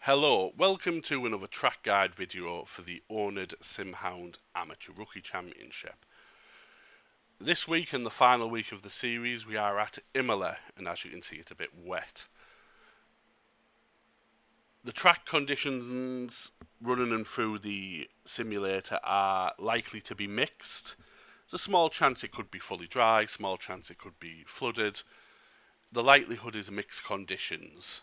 Hello, welcome to another track guide video for the oNiD Simhound Amateur Rookie Championship. This week and the final week of the series we are at Imola, and as you can see it's a bit wet. The track conditions running and through the simulator are likely to be mixed. There's a small chance it could be fully dry, small chance it could be flooded. The likelihood is mixed conditions.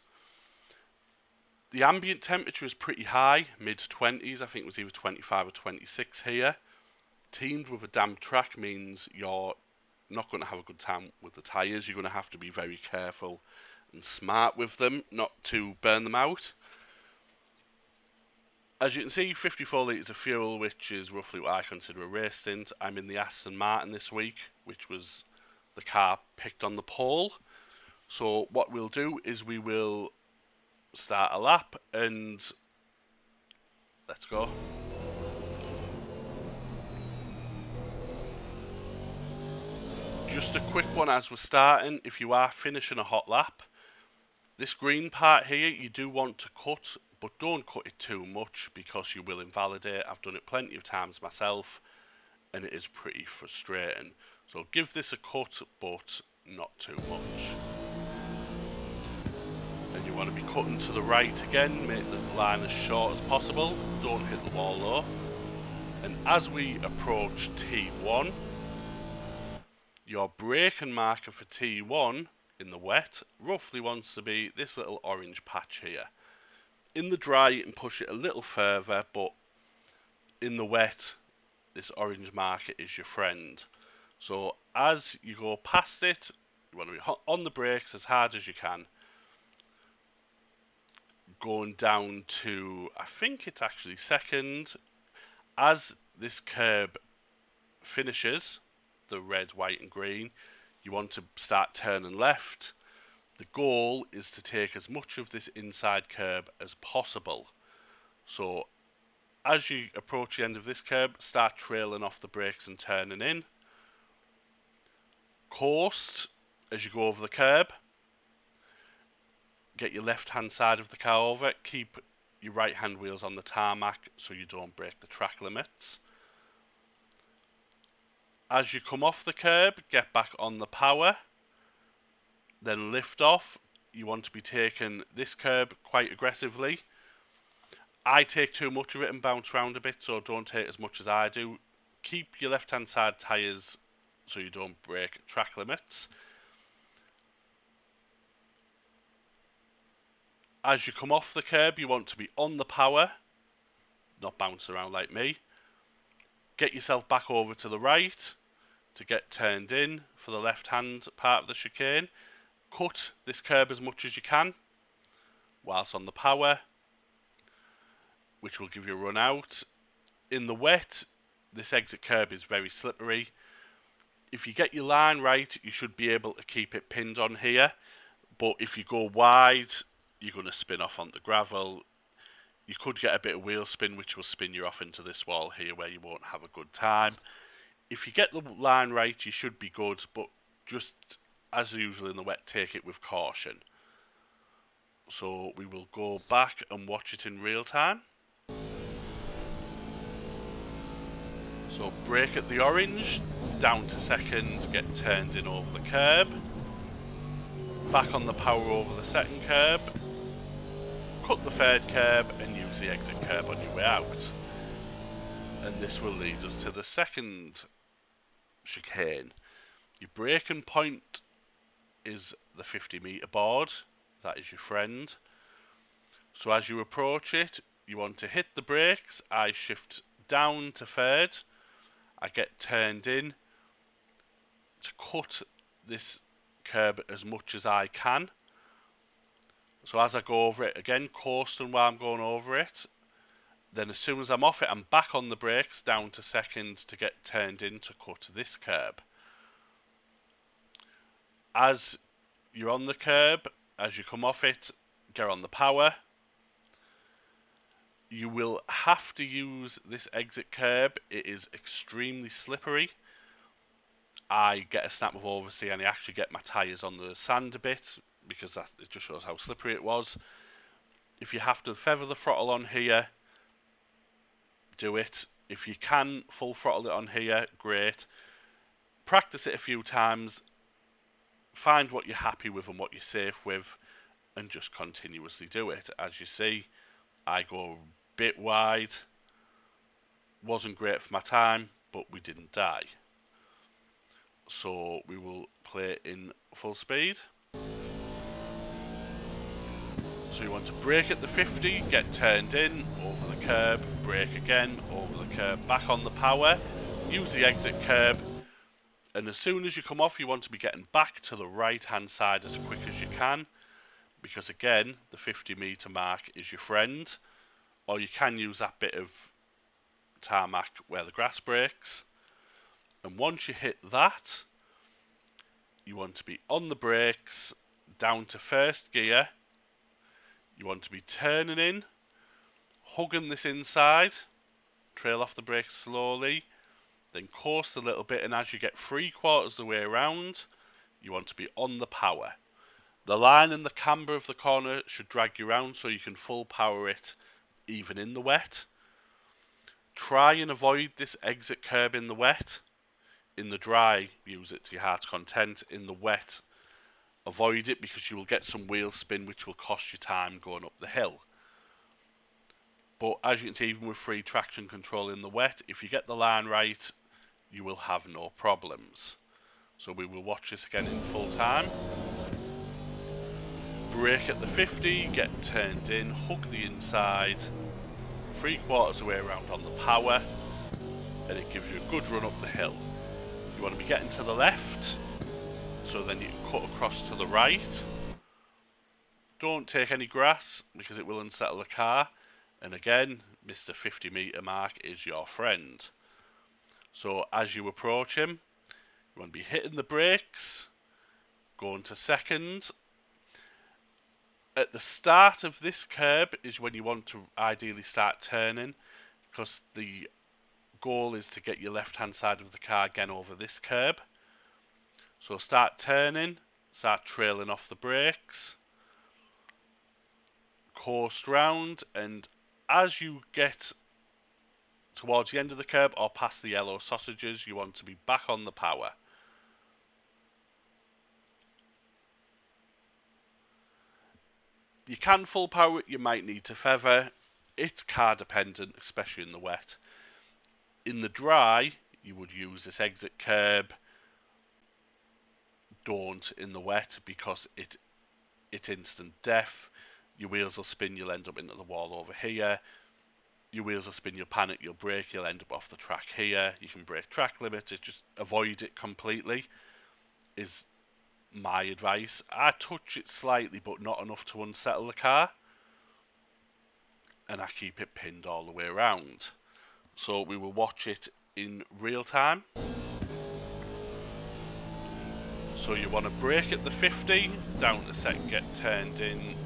The ambient temperature is pretty high, mid-20s, I think it was either 25 or 26 here. Teamed with a damp track means you're not going to have a good time with the tyres. You're going to have to be very careful and smart with them, not to burn them out. As you can see, 54 litres of fuel, which is roughly what I consider a race stint. I'm in the Aston this week, which was the car picked on the pole. So what we'll do is we will start a lap and let's go. Just a quick one as we're starting, if you are finishing a hot lap, this green part here you do want to cut, but don't cut it too much because you will invalidate. I've done it plenty of times myself and it is pretty frustrating. So give this a cut, but not too much. And you want to be cutting to the right again, make the line as short as possible, don't hit the wall though. And as we approach T1, your braking marker for T1 in the wet roughly wants to be this little orange patch here. In the dry you can push it a little further, but in the wet this orange marker is your friend. So as you go past it, you want to be on the brakes as hard as you can. Going down to, I think it's actually second. As this curb finishes, the red, white and green, you want to start turning left. The goal is to take as much of this inside curb as possible. So as you approach the end of this curb, start trailing off the brakes and turning in. Coast as you go over the curb. Get your left hand side of the car over, keep your right hand wheels on the tarmac so you don't break the track limits. As you come off the curb, get back on the power, then lift off. You want to be taking this curb quite aggressively. I take too much of it and bounce around a bit, so don't take as much as I do. Keep your left hand side tyres so you don't break track limits. As you come off the curb, you want to be on the power, not bounce around like me. Get yourself back over to the right to get turned in for the left hand part of the chicane. Cut this curb as much as you can whilst on the power, which will give you a run out. In the wet, this exit curb is very slippery. If you get your line right, you should be able to keep it pinned on here, but if you go wide, you're going to spin off onto gravel. You could get a bit of wheel spin, which will spin you off into this wall here where you won't have a good time. If you get the line right, you should be good, but just as usual in the wet, take it with caution. So we will go back and watch it in real time. So brake at the orange, down to second, get turned in over the curb. Back on the power over the second curb. Cut the third curb and use the exit curb on your way out. And this will lead us to the second chicane. Your braking point is the 50-metre board. That is your friend. So as you approach it, you want to hit the brakes. I shift down to third. I get turned in to cut this curb as much as I can. So as I go over it again, coasting while I'm going over it. Then as soon as I'm off it, I'm back on the brakes, down to second to get turned in to cut this curb. As you're on the curb, as you come off it, get on the power. You will have to use this exit curb. It is extremely slippery. I get a snap of oversee and I actually get my tyres on the sand a bit because it just shows how slippery it was. If you have to feather the throttle on here, do it. If you can full throttle it on here, great. Practice it a few times, find what you're happy with and what you're safe with, and just continuously do it. As you see, I go a bit wide. Wasn't great for my time, but we didn't die. So we will play in full speed. So you want to brake at the 50, get turned in, over the curb, brake again, over the curb, back on the power, use the exit curb, and as soon as you come off, you want to be getting back to the right hand side as quick as you can, because again, the 50-meter mark is your friend, or you can use that bit of tarmac where the grass breaks. And once you hit that, you want to be on the brakes, down to first gear. You want to be turning in, hugging this inside, trail off the brakes slowly, then coast a little bit, and as you get 3/4 of the way around, you want to be on the power. The line and the camber of the corner should drag you around so you can full power it even in the wet. Try and avoid this exit curb in the wet. In the dry, use it to your heart's content. In the wet, avoid it because you will get some wheel spin which will cost you time going up the hill. But as you can see, even with free traction control in the wet, if you get the line right, you will have no problems. So we will watch this again in full time. Brake at the 50, get turned in, hook the inside, 3/4 of the way around on the power, and it gives you a good run up the hill. You want to be getting to the left, so then you can cut across to the right. Don't take any grass because it will unsettle the car, and again, Mr. 50-meter mark is your friend. So as you approach him, you want to be hitting the brakes, going to second. At the start of this curb is when you want to ideally start turning, because the goal is to get your left hand side of the car again over this curb. So start turning, start trailing off the brakes, coast round, and as you get towards the end of the curb or past the yellow sausages, you want to be back on the power. You can full power it, you might need to feather. It's car dependent, especially in the wet. In the dry, you would use this exit curb. Don't in the wet because it's instant death. Your wheels will spin, you'll end up into the wall over here. Your wheels will spin, you'll panic, you'll brake, you'll end up off the track here. You can break track limits, just avoid it completely is my advice. I touch it slightly but not enough to unsettle the car, and I keep it pinned all the way around. So we will watch it in real time. So you want to brake at the 50, down to second, get turned in,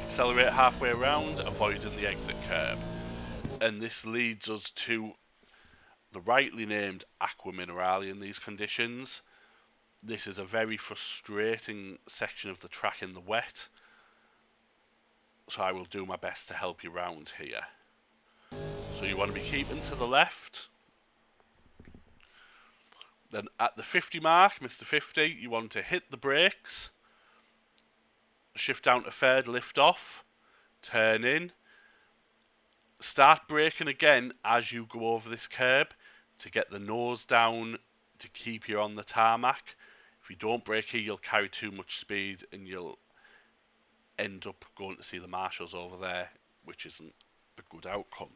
accelerate halfway around, avoiding the exit curb. And this leads us to the rightly named Aqua Minerale in these conditions. This is a very frustrating section of the track in the wet, so I will do my best to help you round here. So you want to be keeping to the left. Then at the 50 mark, Mr. 50, you want to hit the brakes, shift down to third, lift off, turn in, start braking again as you go over this curb to get the nose down to keep you on the tarmac. If you don't brake here, you'll carry too much speed and you'll end up going to see the marshals over there, which isn't a good outcome.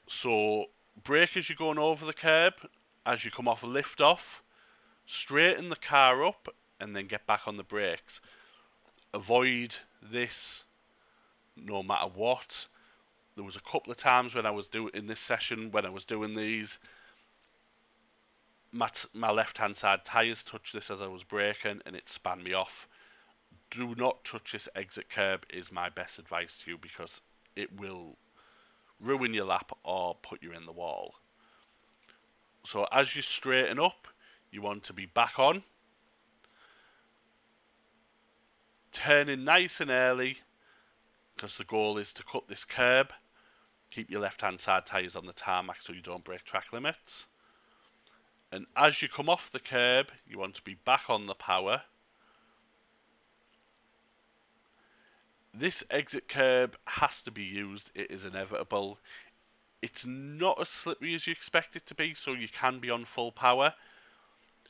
So brake as you're going over the curb. As you come off a lift off, straighten the car up and then get back on the brakes. Avoid this no matter what. There was a couple of times when I was in this session when I was doing these, my left hand side tyres touched this as I was braking and it span me off. Do not touch this exit curb is my best advice to you, because it will ruin your lap or put you in the wall. So as you straighten up, you want to be back on, turning nice and early, because the goal is to cut this curb. Keep your left hand side tyres on the tarmac so you don't break track limits. And as you come off the curb, you want to be back on the power. This exit curb has to be used, it is inevitable. It's not as slippery as you expect it to be, so you can be on full power.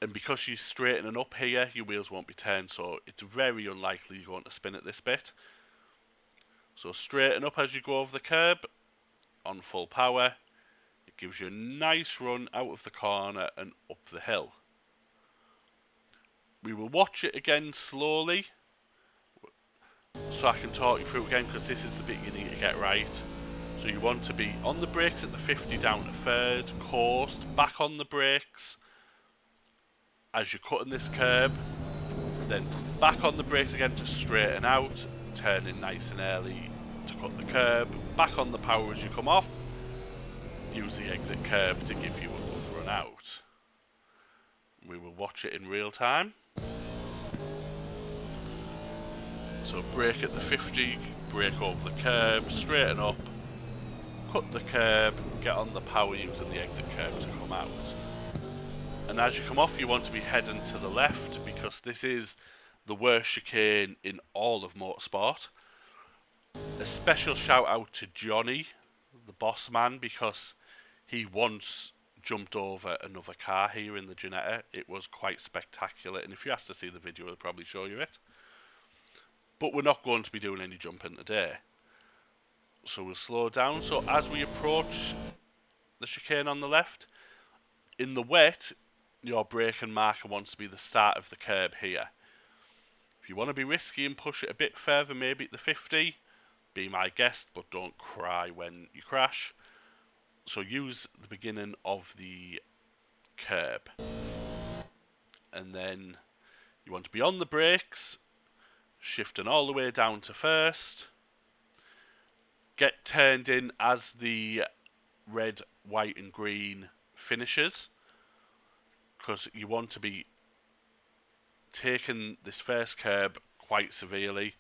And because you're straightening up here, your wheels won't be turned, so it's very unlikely you're going to spin at this bit. So straighten up as you go over the curb, on full power. It gives you a nice run out of the corner and up the hill. We will watch it again slowly, so I can talk you through again, because this is the bit you need to get right. So you want to be on the brakes at the 50 down to third, coast, back on the brakes as you're cutting this curb, then back on the brakes again to straighten out, turning nice and early to cut the curb, back on the power as you come off, use the exit curb to give you a good run out. We will watch it in real time. So brake at the 50, brake over the curb, straighten up, cut the curb, get on the power using the exit curb to come out. And as you come off, you want to be heading to the left, because this is the worst chicane in all of motorsport. A special shout out to Johnny, the boss man, because he once jumped over another car here in the Ginetta. It was quite spectacular, and if you asked to see the video, I'll probably show you it. But we're not going to be doing any jumping today. So we'll slow down. So as we approach the chicane on the left, in the wet, your braking marker wants to be the start of the curb here. If you want to be risky and push it a bit further, maybe at the 50, be my guest, but don't cry when you crash. So use the beginning of the curb. And then you want to be on the brakes, shifting all the way down to first. Get turned in as the red, white and green finishes, because you want to be taking this first curb quite severely.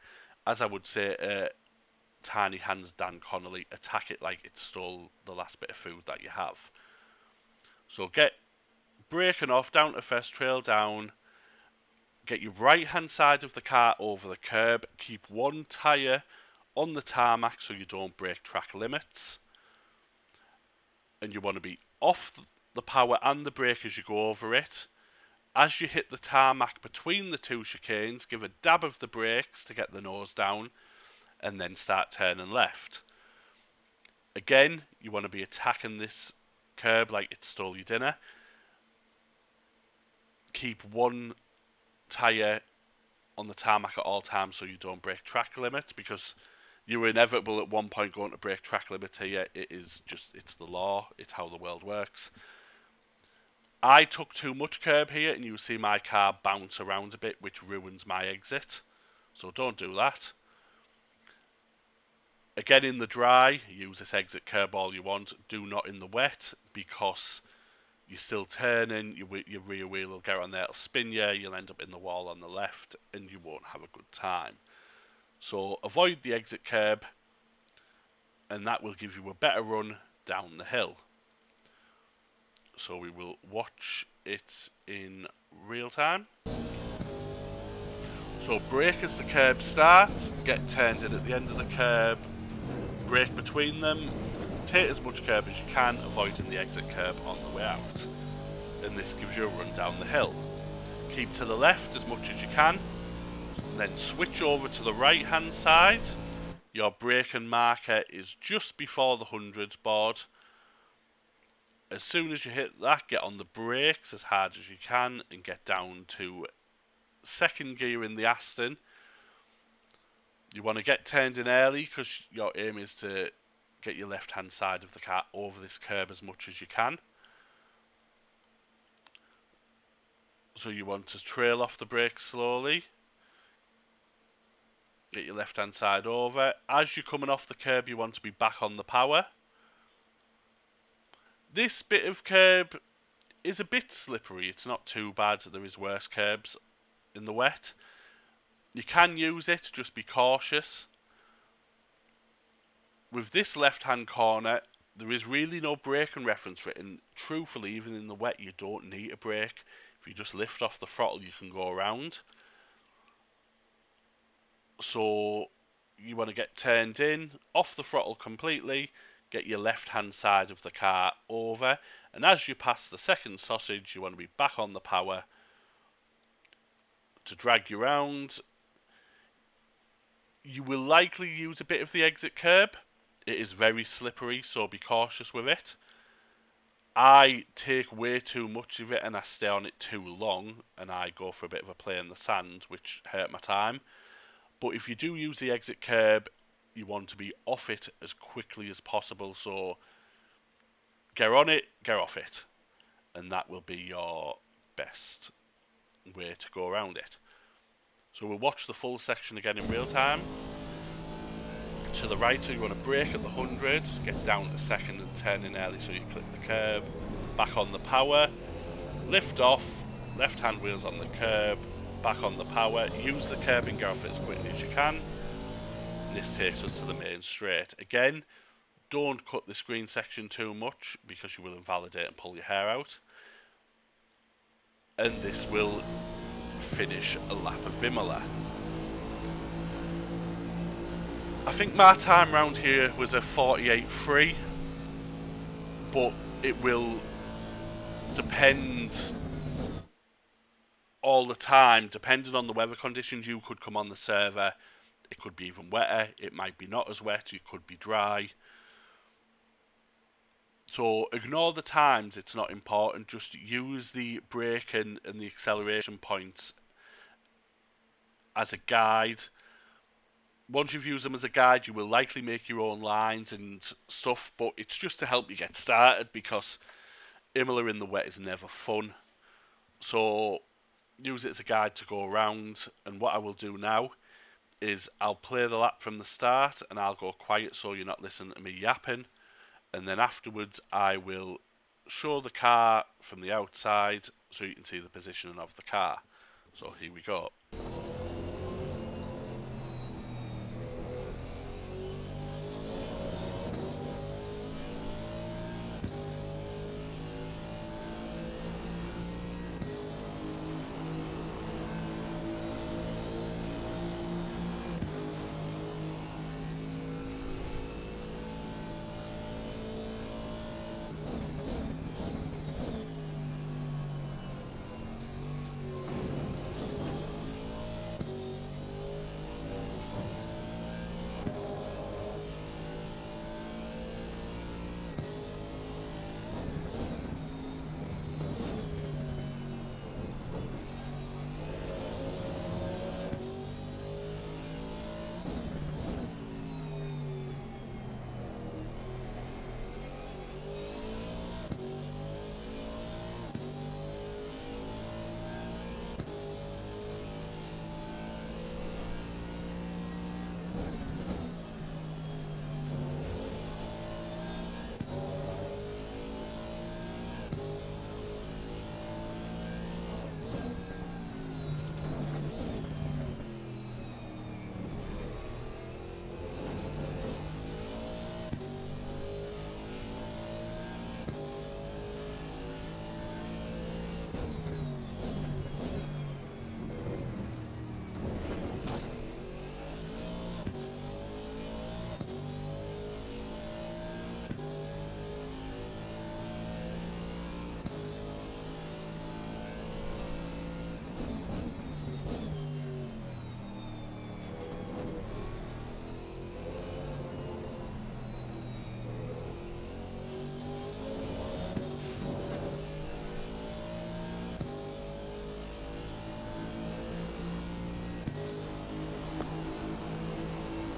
As I would say, Tiny Hands Dan Connolly, attack it like it stole the last bit of food that you have. So get braking off down to first, trail down, get your right hand side of the car over the curb, keep one tyre on the tarmac so you don't break track limits, and you want to be off the power and the brake as you go over it. As you hit the tarmac between the two chicanes, give a dab of the brakes to get the nose down, and then start turning left. Again, you want to be attacking this curb like it stole your dinner. Keep one tyre on the tarmac at all times so you don't break track limits, because you were inevitable at one point going to break track limits here. It's the law, it's how the world works. I took too much curb here, and you see my car bounce around a bit, which ruins my exit. So don't do that. Again, in the dry, use this exit curb all you want. Do not in the wet, because you're still turning, your rear wheel will get on there, it'll spin you, you'll end up in the wall on the left, and you won't have a good time. So avoid the exit curb, and that will give you a better run down the hill. So we will watch it in real time. So brake as the curb starts, get turned in at the end of the curb, brake between them, take as much curb as you can, avoiding the exit curb on the way out. And this gives you a run down the hill. Keep to the left as much as you can, then switch over to the right hand side. Your braking marker is just before the 100 board. As soon as you hit that, get on the brakes as hard as you can and get down to second gear in the Aston. You want to get turned in early, because your aim is to get your left hand side of the car over this curb as much as you can. So you want to trail off the brakes slowly. Get your left hand side over. As you're coming off the curb, you want to be back on the power. This bit of curb is a bit slippery. It's not too bad. There is worse curbs in the wet. You can use it, just be cautious. with this left-hand corner, there is really no braking reference written. Truthfully, even in the wet, you don't need a brake. If you just lift off the throttle, you can go around. So you want to get turned in, off the throttle completely, get your left-hand side of the car over, and as you pass the second sausage, you want to be back on the power to drag you around. You will likely use a bit of the exit curb. It is very slippery, so be cautious with it. I take way too much of it and I stay on it too long, and I go for a bit of a play in the sand, which hurt my time. But if you do use the exit curb, you want to be off it as quickly as possible. So get on it, get off it, and that will be your best way to go around it. So we'll watch the full section again in real time. To the right, so you want to brake at the 100, get down to second and turn in early so you clip the curb, back on the power, lift off, left hand wheels on the curb, back on the power, use the curb and get off it as quickly as you can. And this takes us to the main straight. Again, don't cut the screen section too much because you will invalidate and pull your hair out. And this will finish a lap of Imola. I think my time round here was a 48.3, but it will depend all the time, depending on the weather conditions. You could come on the server, it could be even wetter, it might be not as wet, it could be dry. So ignore the times, it's not important, just use the brake and the acceleration points as a guide. Once you've used them as a guide, you will likely make your own lines and stuff, but it's just to help you get started, because Imola in the wet is never fun. So use it as a guide to go around, and what I will do now is I'll play the lap from the start and I'll go quiet so you're not listening to me yapping, and then afterwards I will show the car from the outside so you can see the positioning of the car. So here we go.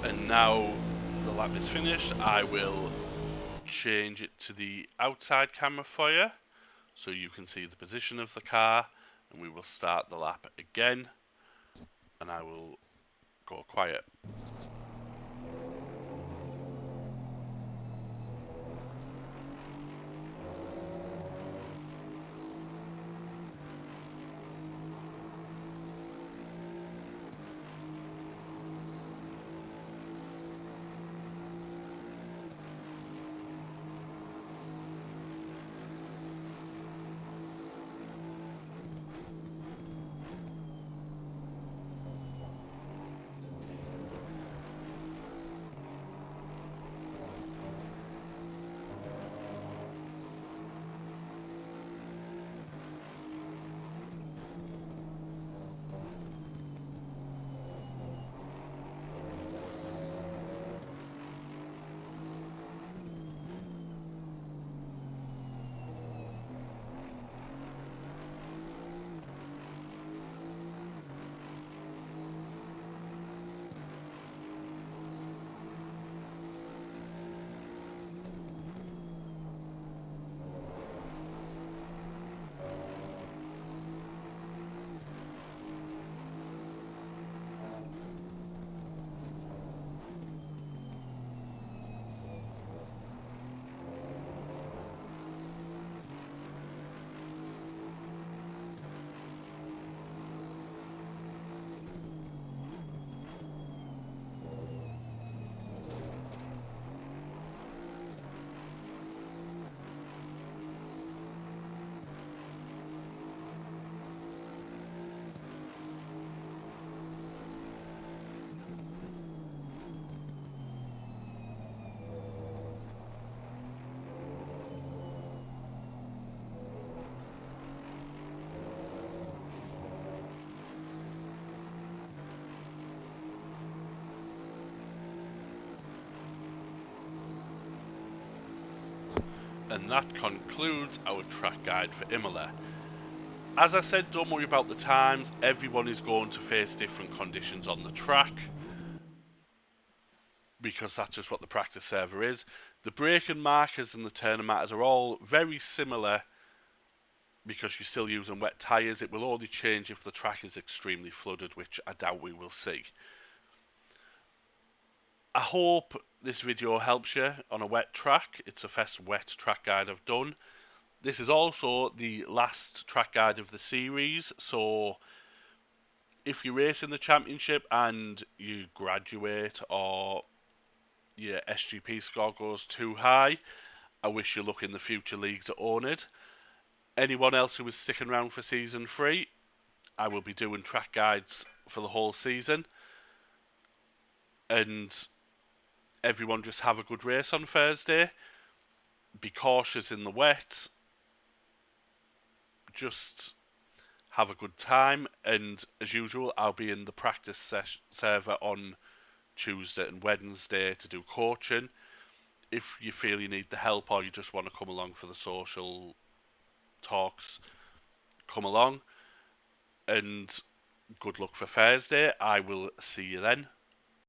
And now the lap is finished, I will change it to the outside camera for you so you can see the position of the car, and we will start the lap again, and I will go quiet. And that concludes our track guide for Imola. As I said, don't worry about the times. Everyone is going to face different conditions on the track, because that's just what the practice server is. The braking markers and the turning markers are all very similar because you're still using wet tyres. It will only change if the track is extremely flooded, which I doubt we will see. I hope this video helps you on a wet track. It's the first wet track guide I've done. This is also the last track guide of the series, so if you race in the championship and you graduate or your SGP score goes too high, I wish you luck in the future leagues at oNiD. Anyone else who is sticking around for season 3, I will be doing track guides for the whole season. And everyone just have a good race on Thursday. Be cautious in the wet. Just have a good time. And as usual, I'll be in the practice server on Tuesday and Wednesday to do coaching. If you feel you need the help or you just want to come along for the social talks, come along. And good luck for Thursday. I will see you then.